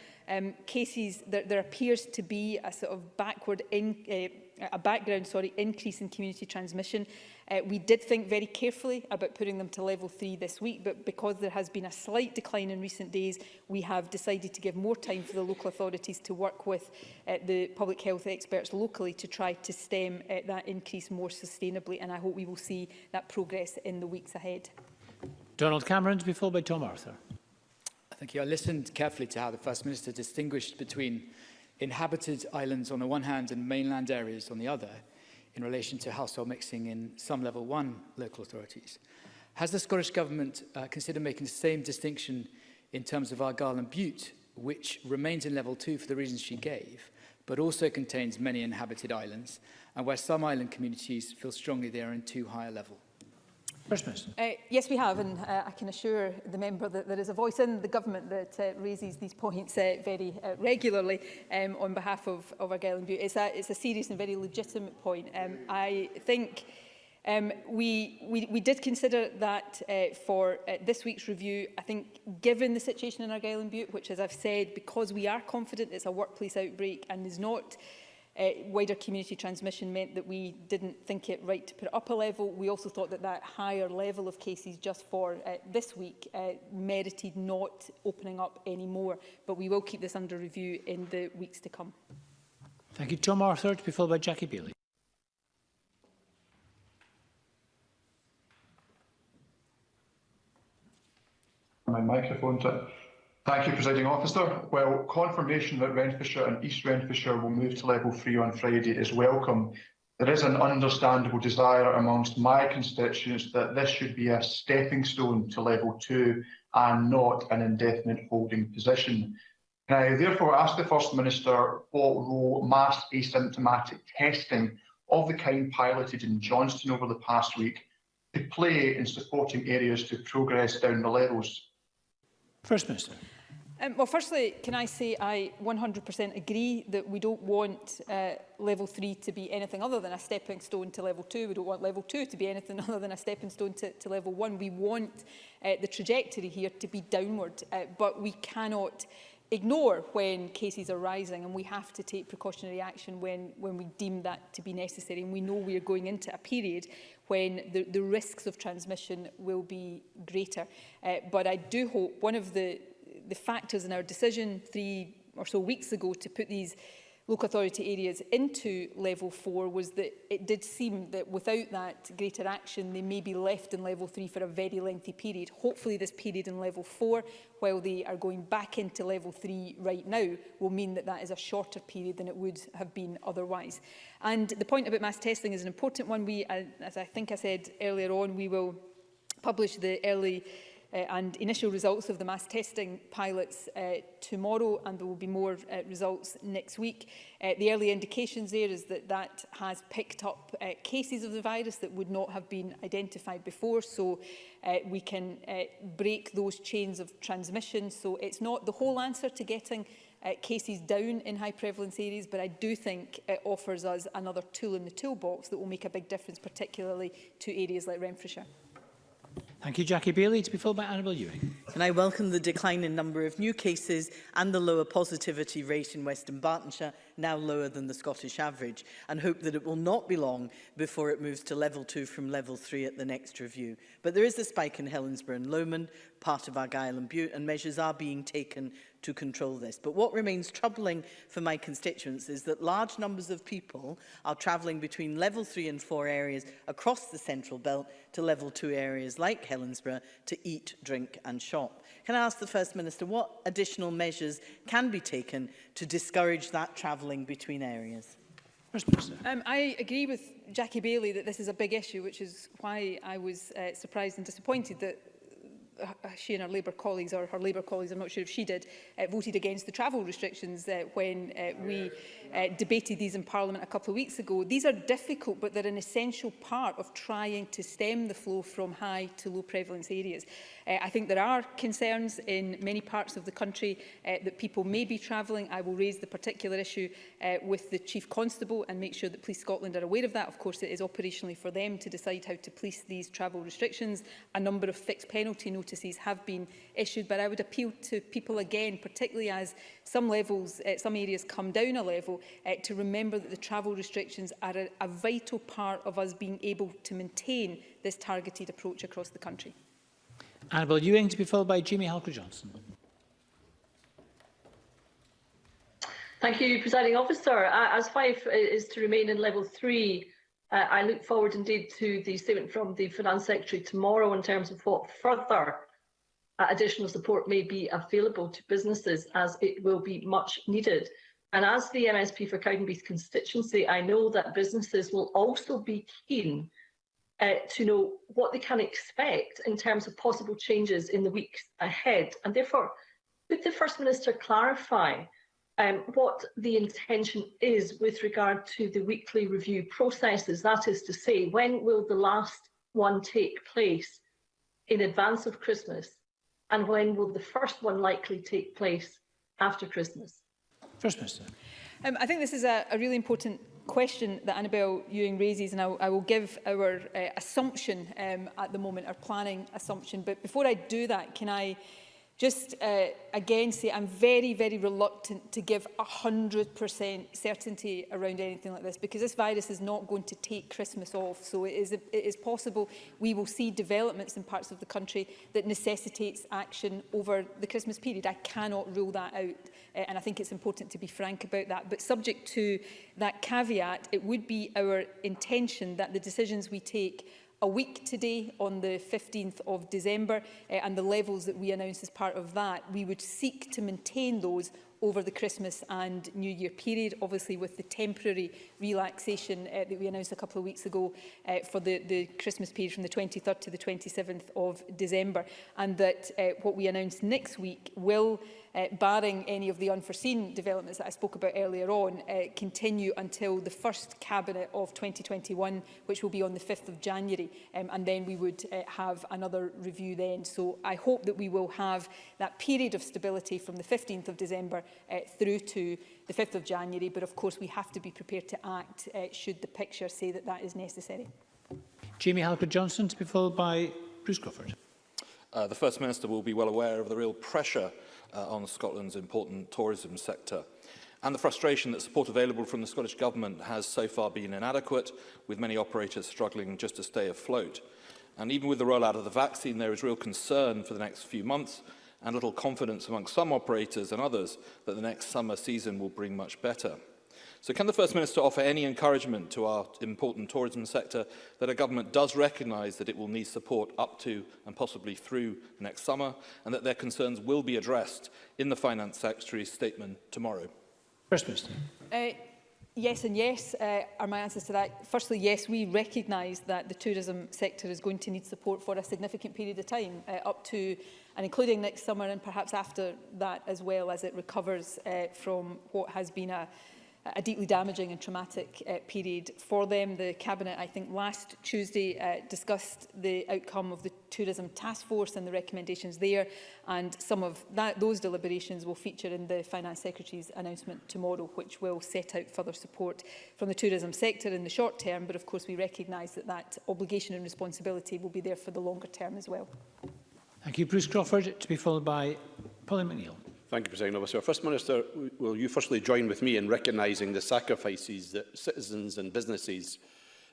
Cases, there appears to be a sort of background increase in community transmission. We did think very carefully about putting them to level 3 this week, but because there has been a slight decline in recent days, we have decided to give more time for the local authorities to work with the public health experts locally to try to stem that increase more sustainably, and I hope we will see that progress in the weeks ahead. Donald Cameron, to be followed by Tom Arthur. Thank you. I listened carefully to how the First Minister distinguished between inhabited islands on the one hand and mainland areas on the other in relation to household mixing in some level 1 local authorities. Has the Scottish Government considered making the same distinction in terms of Argyll and Bute, which remains in level 2 for the reasons she gave, but also contains many inhabited islands, and where some island communities feel strongly they are in too high a level? First Minister. Yes, we have, and I can assure the member that there is a voice in the government that raises these points very regularly on behalf of Argyll and Bute. It's a serious and very legitimate point. I think we did consider that for this week's review. I think given the situation in Argyll and Bute, which, as I've said, because we are confident it's a workplace outbreak and is not wider community transmission, meant that we didn't think it right to put it up a level. We also thought that that higher level of cases just for this week merited not opening up any more. But we will keep this under review in the weeks to come. Thank you. Tom Arthur, to be followed by Jackie Bailey. My microphone. Thank you, Presiding Officer. Well, confirmation that Renfrewshire and East Renfrewshire will move to level 3 on Friday is welcome. There is an understandable desire amongst my constituents that this should be a stepping stone to level 2 and not an indefinite holding position. I therefore ask the First Minister what role mass asymptomatic testing of the kind piloted in Johnston over the past week could play in supporting areas to progress down the levels. First Minister. Well, firstly, can I say I 100% agree that we don't want level 3 to be anything other than a stepping stone to level 2. We don't want level 2 to be anything other than a stepping stone to level 1. We want the trajectory here to be downward, but we cannot ignore when cases are rising, and we have to take precautionary action when we deem that to be necessary. And we know we are going into a period when the risks of transmission will be greater. But I do hope one of the factors in our decision 3 or so weeks ago to put these local authority areas into level 4 was that it did seem that without that greater action they may be left in level 3 for a very lengthy period. Hopefully this period in level 4, while they are going back into level 3 right now, will mean that that is a shorter period than it would have been otherwise. And the point about mass testing is an important one. We, as I think I said earlier on, we will publish the early and initial results of the mass testing pilots tomorrow, and there will be more results next week. The early indications there is that that has picked up cases of the virus that would not have been identified before, so we can break those chains of transmission. So it's not the whole answer to getting cases down in high prevalence areas, but I do think it offers us another tool in the toolbox that will make a big difference, particularly to areas like Renfrewshire. Thank you, Jackie Bailey. To be followed by Annabel Ewing. And I welcome the decline in number of new cases and the lower positivity rate in Western Bartonshire, now lower than the Scottish average, and hope that it will not be long before it moves to level 2 from level 3 at the next review. But there is a spike in Helensburgh and Lomond, part of Argyll and Bute, and measures are being taken to control this. But what remains troubling for my constituents is that large numbers of people are travelling between level 3 and 4 areas across the central belt to level 2 areas like Helensburgh to eat, drink and shop. Can I ask the First Minister what additional measures can be taken to discourage that travelling between areas? First Minister. I agree with Jackie Bailey that this is a big issue, which is why I was surprised and disappointed that she and her Labour colleagues, or her Labour colleagues, I'm not sure if she did, voted against the travel restrictions when we debated these in Parliament a couple of weeks ago. These are difficult, but they're an essential part of trying to stem the flow from high to low prevalence areas. I think there are concerns in many parts of the country that people may be travelling. I will raise the particular issue with the Chief Constable and make sure that Police Scotland are aware of that. Of course, it is operationally for them to decide how to police these travel restrictions. A number of fixed penalty notices notices have been issued. But I would appeal to people again, particularly as some levels, some areas come down a level, to remember that the travel restrictions are a vital part of us being able to maintain this targeted approach across the country. Annabel Ewing, to be followed by Jamie Halker-Johnson. Thank you, Presiding Officer. As Fife is to remain in level 3, I look forward indeed to the statement from the Finance Secretary tomorrow in terms of what further additional support may be available to businesses, as it will be much needed. And as the MSP for Cowdenbeath constituency, I know that businesses will also be keen to know what they can expect in terms of possible changes in the weeks ahead. And therefore, could the First Minister clarify what the intention is with regard to the weekly review processes? That is to say, when will the last one take place in advance of Christmas, and when will the first one likely take place after Christmas? First Minister. I think this is a really important question that Annabel Ewing raises, and I will give our assumption at the moment, our planning assumption. But before I do that, can I just again say I'm very, very reluctant to give 100% certainty around anything like this, because this virus is not going to take Christmas off. So it is possible we will see developments in parts of the country that necessitates action over the Christmas period. I cannot rule that out, and I think it's important to be frank about that. But subject to that caveat, it would be our intention that the decisions we take a week today on the 15th of December and the levels that we announced as part of that, we would seek to maintain those over the Christmas and New Year period, obviously with the temporary relaxation that we announced a couple of weeks ago for the Christmas period from the 23rd to the 27th of December, and that what we announce next week will, barring any of the unforeseen developments that I spoke about earlier on, continue until the first Cabinet of 2021, which will be on the 5th of January, and then we would have another review then. So I hope that we will have that period of stability from the 15th of December through to the 5th of January, but of course we have to be prepared to act should the picture say that that is necessary. Jamie Halker-Johnson, to be followed by Bruce Crawford. The First Minister will be well aware of the real pressure on Scotland's important tourism sector and the frustration that support available from the Scottish Government has so far been inadequate, with many operators struggling just to stay afloat. And even with the rollout of the vaccine, there is real concern for the next few months and little confidence among some operators and others that the next summer season will bring much better. So can the First Minister offer any encouragement to our important tourism sector that a government does recognise that it will need support up to and possibly through next summer, and that their concerns will be addressed in the Finance Secretary's statement tomorrow? First Minister. Yes and yes are my answers to that. Firstly, yes, we recognise that the tourism sector is going to need support for a significant period of time, up to and including next summer and perhaps after that as well, as it recovers from what has been a deeply damaging and traumatic period for them. The Cabinet, I think, last Tuesday discussed the outcome of the Tourism Task Force and the recommendations there, and some of those deliberations will feature in the Finance Secretary's announcement tomorrow, which will set out further support from the tourism sector in the short term, but of course we recognise that that obligation and responsibility will be there for the longer term as well. Thank you. Bruce Crawford, to be followed by Pauline McNeill. Thank you, President Officer. First Minister, will you firstly join with me in recognising the sacrifices that citizens and businesses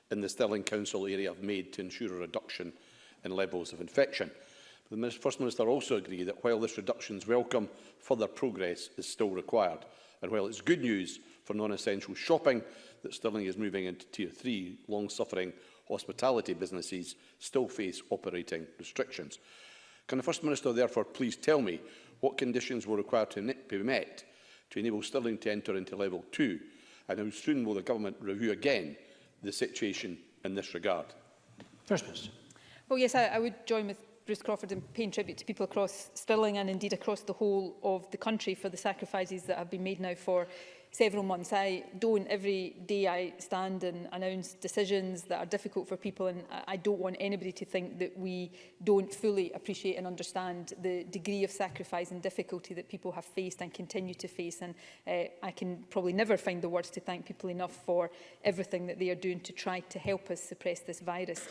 in the Stirling Council area have made to ensure a reduction in levels of infection? The First Minister also agree that while this reduction is welcome, further progress is still required. And while it's good news for non-essential shopping that Stirling is moving into Tier 3, long-suffering hospitality businesses still face operating restrictions. Can the First Minister therefore please tell me what conditions were required to be met to enable Stirling to enter into level 2, and how soon will the Government review again the situation in this regard? First Minister. Well, yes, I would join with Bruce Crawford in paying tribute to people across Stirling and indeed across the whole of the country for the sacrifices that have been made now for several months. Every day I stand and announce decisions that are difficult for people, and I don't want anybody to think that we don't fully appreciate and understand the degree of sacrifice and difficulty that people have faced and continue to face. And I can probably never find the words to thank people enough for everything that they are doing to try to help us suppress this virus.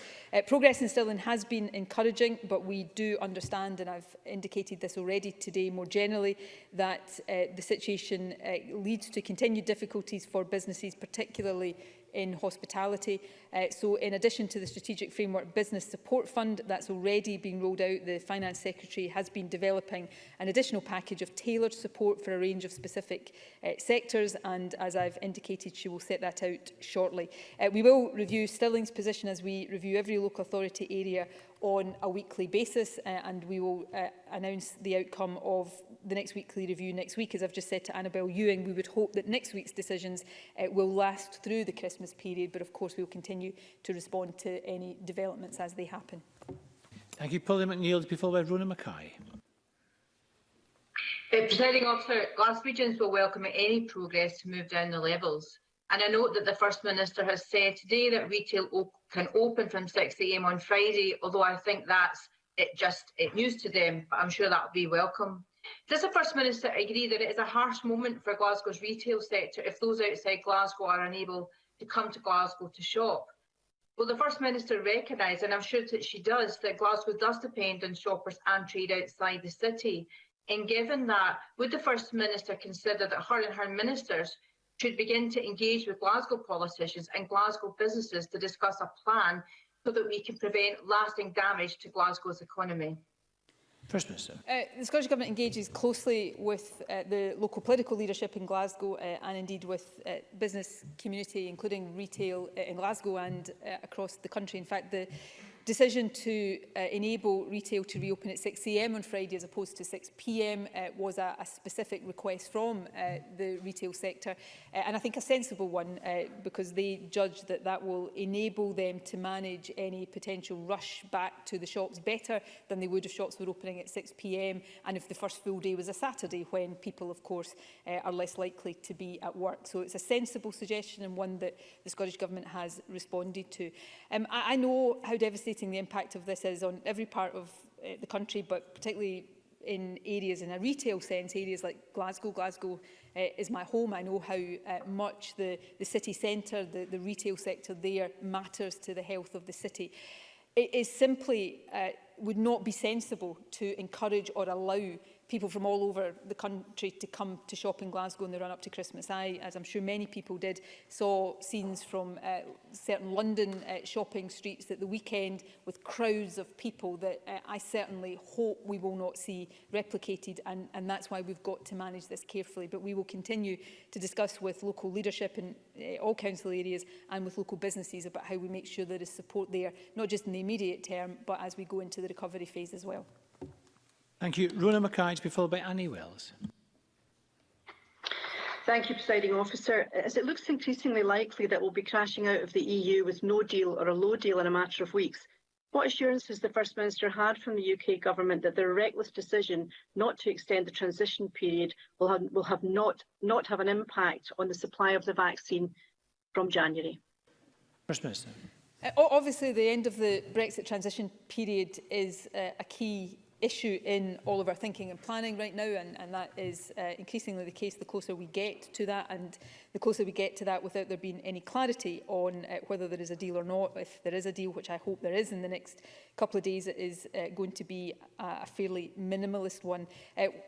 Progress in Stirling has been encouraging, but we do understand, and I've indicated this already today more generally, that the situation leads to continued difficulties for businesses, particularly in hospitality. So in addition to the Strategic Framework Business Support Fund that's already been rolled out, the Finance Secretary has been developing an additional package of tailored support for a range of specific sectors, and as I've indicated, she will set that out shortly. We will review Stirling's position as we review every local authority area on a weekly basis, and we will announce the outcome of the next weekly review next week. As I've just said to Annabel Ewing, we would hope that next week's decisions will last through the Christmas period, but of course we will continue to respond to any developments as they happen. Thank you. Polly McNeill to be followed by Rona Mackay. Presiding Officer, Glaswegians will welcome any progress to move down the levels. And I note that the First Minister has said today that retail can open from 6 AM on Friday, although I think that's news to them, but I'm sure that will be welcome. Does the First Minister agree that it is a harsh moment for Glasgow's retail sector if those outside Glasgow are unable to come to Glasgow to shop? Will the First Minister recognise, and I'm sure that she does, that Glasgow does depend on shoppers and trade outside the city? And given that, would the First Minister consider that her and her ministers should begin to engage with Glasgow politicians and Glasgow businesses to discuss a plan so that we can prevent lasting damage to Glasgow's economy? First Minister. The Scottish Government engages closely with the local political leadership in Glasgow and indeed with business community, including retail in Glasgow and across the country. In fact, the decision to enable retail to reopen at 6 AM on Friday as opposed to 6 PM was a specific request from the retail sector, and I think a sensible one, because they judge that that will enable them to manage any potential rush back to the shops better than they would if shops were opening at 6 PM and if the first full day was a Saturday, when people, of course, are less likely to be at work. So it's a sensible suggestion and one that the Scottish Government has responded to. I know how devastating the impact of this is on every part of the country, but particularly in areas in a retail sense, areas like Glasgow. Glasgow is my home. I know how much the city centre, the retail sector there matters to the health of the city. It is simply would not be sensible to encourage or allow people from all over the country to come to shop in Glasgow in the run-up to Christmas. I, as I'm sure many people did, saw scenes from certain London shopping streets at the weekend with crowds of people that I certainly hope we will not see replicated, and that's why we've got to manage this carefully. But we will continue to discuss with local leadership in all council areas and with local businesses about how we make sure there is support there, not just in the immediate term, but as we go into the recovery phase as well. Thank you. Rona Mackay to be followed by Annie Wells. Thank you, Presiding Officer. As it looks increasingly likely that we'll be crashing out of the EU with no deal or a low deal in a matter of weeks, what assurance has the First Minister had from the UK Government that their reckless decision not to extend the transition period will not have an impact on the supply of the vaccine from January? First Minister. Obviously, the end of the Brexit transition period is a key issue in all of our thinking and planning right now, and that is increasingly the case the closer we get to that, and the closer we get to that without there being any clarity on whether there is a deal or not. If there is a deal, which I hope there is in the next couple of days, it is going to be a fairly minimalist one.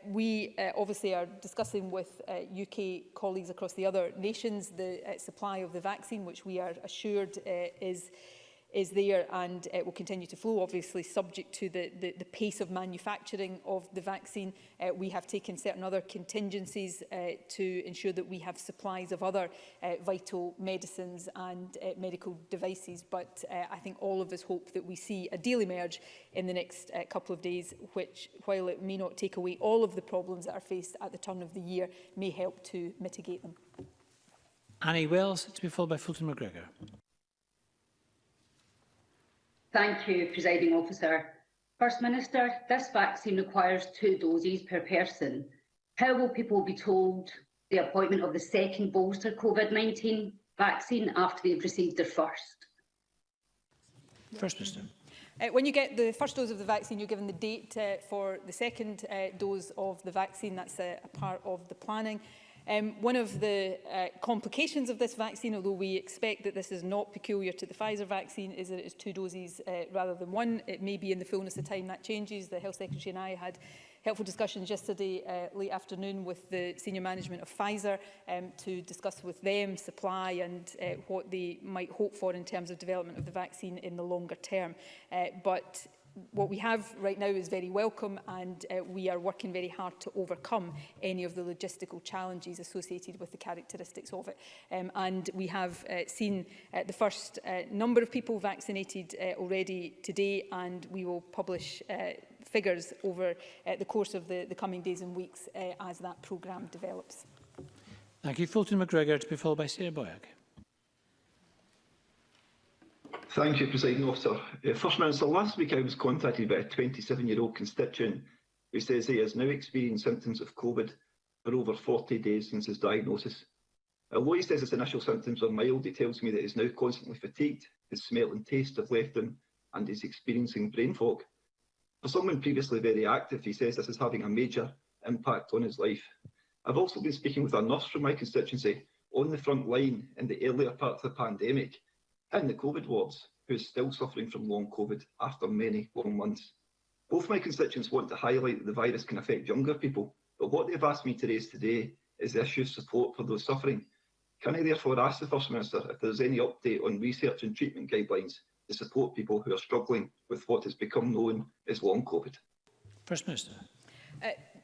We obviously are discussing with UK colleagues across the other nations the supply of the vaccine, which we are assured is there and will continue to flow, obviously subject to the pace of manufacturing of the vaccine. We have taken certain other contingencies to ensure that we have supplies of other vital medicines and medical devices. But I think all of us hope that we see a deal emerge in the next couple of days, which, while it may not take away all of the problems that are faced at the turn of the year, may help to mitigate them. Annie Wells to be followed by Fulton McGregor. Thank you, Presiding Officer. First Minister, this vaccine requires 2 doses per person. How will people be told the appointment of the second bolster COVID-19 vaccine after they've received their first? First Minister. When you get the first dose of the vaccine, you're given the date for the second dose of the vaccine. That's a part of the planning. One of the complications of this vaccine, although we expect that this is not peculiar to the Pfizer vaccine, is that it is 2 doses rather than 1. It may be in the fullness of time that changes. The Health Secretary and I had helpful discussions yesterday late afternoon with the senior management of Pfizer to discuss with them supply and what they might hope for in terms of development of the vaccine in the longer term. But what we have right now is very welcome, and we are working very hard to overcome any of the logistical challenges associated with the characteristics of it. And we have seen the first number of people vaccinated already today, and we will publish figures over the course of the coming days and weeks as that programme develops. Thank you. Fulton McGregor, to be followed by Sarah Boyack. Thank you, Presiding Officer. First Minister, last week I was contacted by a 27-year-old constituent who says he has now experienced symptoms of COVID for over 40 days since his diagnosis. Although he says his initial symptoms are mild, he tells me that he's now constantly fatigued, his smell and taste have left him, and he's experiencing brain fog. For someone previously very active, he says this is having a major impact on his life. I've also been speaking with a nurse from my constituency on the front line in the earlier part of the pandemic in the COVID wards, who is still suffering from long COVID after many long months. Both my constituents want to highlight that the virus can affect younger people, but what they've asked me to raise today is the issue of support for those suffering. Can I therefore ask the First Minister if there is any update on research and treatment guidelines to support people who are struggling with what has become known as long COVID? First Minister.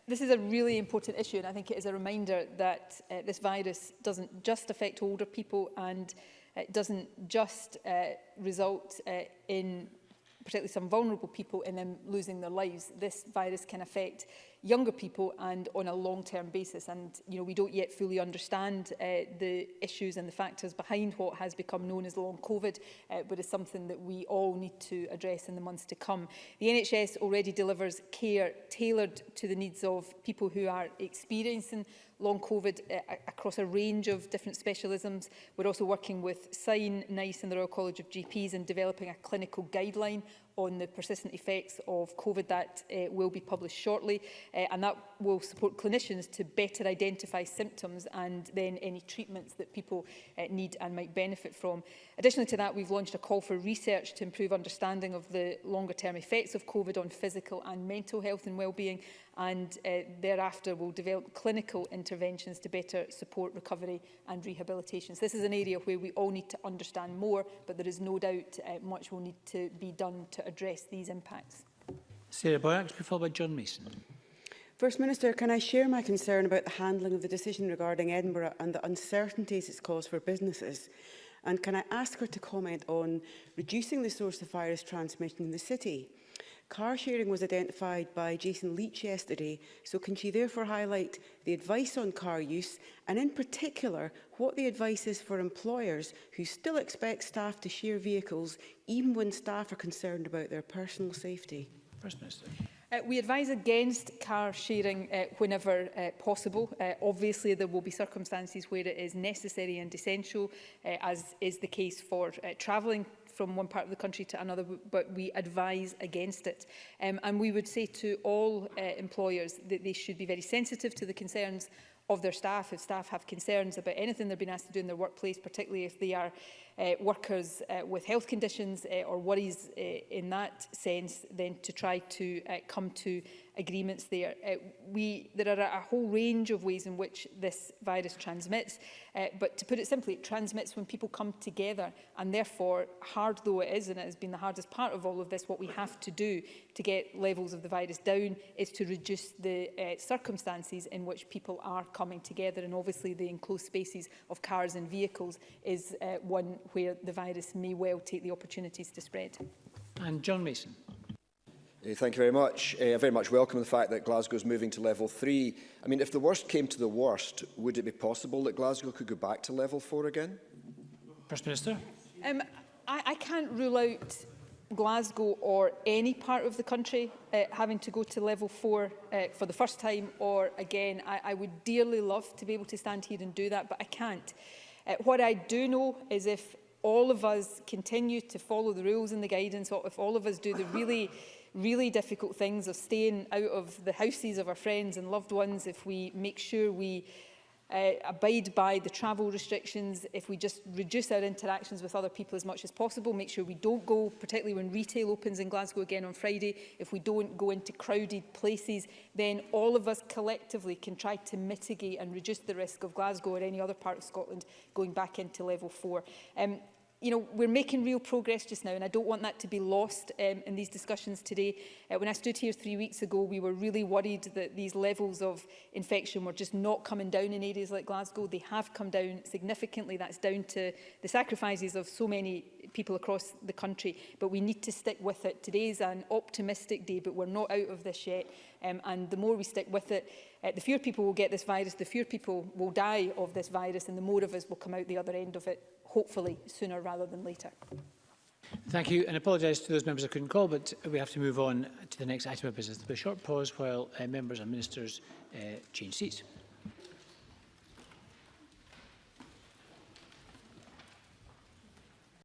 This is a really important issue, and I think it is a reminder that this virus doesn't just affect older people, and it doesn't just result in particularly some vulnerable people in them losing their lives. This virus can affect younger people and on a long-term basis. And we don't yet fully understand the issues and the factors behind what has become known as long COVID, but it's something that we all need to address in the months to come. The NHS already delivers care tailored to the needs of people who are experiencing long COVID across a range of different specialisms. We're also working with SIGN, NICE and the Royal College of GPs in developing a clinical guideline on the persistent effects of COVID that will be published shortly, and that will support clinicians to better identify symptoms and then any treatments that people need and might benefit from. Additionally to that, we've launched a call for research to improve understanding of the longer term effects of COVID on physical and mental health and well-being, and thereafter we'll develop clinical interventions to better support recovery and rehabilitation. So this is an area where we all need to understand more, but there is no doubt much will need to be done to address these impacts. Sarah Boyack, to be followed by John Mason. First Minister, can I share my concern about the handling of the decision regarding Edinburgh and the uncertainties it's caused for businesses? And can I ask her to comment on reducing the source of virus transmission in the city? Car sharing was identified by Jason Leach yesterday, so can she therefore highlight the advice on car use, and in particular what the advice is for employers who still expect staff to share vehicles even when staff are concerned about their personal safety? First Minister. We advise against car sharing whenever possible. Obviously, there will be circumstances where it is necessary and essential, as is the case for travelling from one part of the country to another, but we advise against it. And we would say to all employers that they should be very sensitive to the concerns of their staff. If staff have concerns about anything they're being asked to do in their workplace, particularly if they are workers with health conditions or worries in that sense, then to try to come to agreements there. There are a whole range of ways in which this virus transmits, but to put it simply, it transmits when people come together, and therefore, hard though it is, and it has been the hardest part of all of this, what we have to do to get levels of the virus down is to reduce the circumstances in which people are coming together, and obviously the enclosed spaces of cars and vehicles is one where the virus may well take the opportunities to spread. And John Mason. Thank you very much. I very much welcome the fact that Glasgow is moving to level 3. I mean, if the worst came to the worst, would it be possible that Glasgow could go back to level 4 again? First Minister. I can't rule out Glasgow or any part of the country having to go to level 4 for the first time or again. I would dearly love to be able to stand here and do that, but I can't. What I do know is if all of us continue to follow the rules and the guidance, or if all of us do the really difficult things of staying out of the houses of our friends and loved ones, if we make sure we abide by the travel restrictions, if we just reduce our interactions with other people as much as possible, make sure we don't go, particularly when retail opens in Glasgow again on Friday, if we don't go into crowded places, then all of us collectively can try to mitigate and reduce the risk of Glasgow or any other part of Scotland going back into level 4. You know, we're making real progress just now, and I don't want that to be lost in these discussions today. When I stood here 3 weeks ago, we were really worried that these levels of infection were just not coming down in areas like Glasgow. They have come down significantly. That's down to the sacrifices of so many people across the country, but we need to stick with it. Today's an optimistic day, but we're not out of this yet. And the more we stick with it, the fewer people will get this virus, the fewer people will die of this virus, and the more of us will come out the other end of it, hopefully sooner rather than later. Thank you, and apologise to those members I couldn't call, but we have to move on to the next item of business. There'll be a short pause while members and ministers change seats.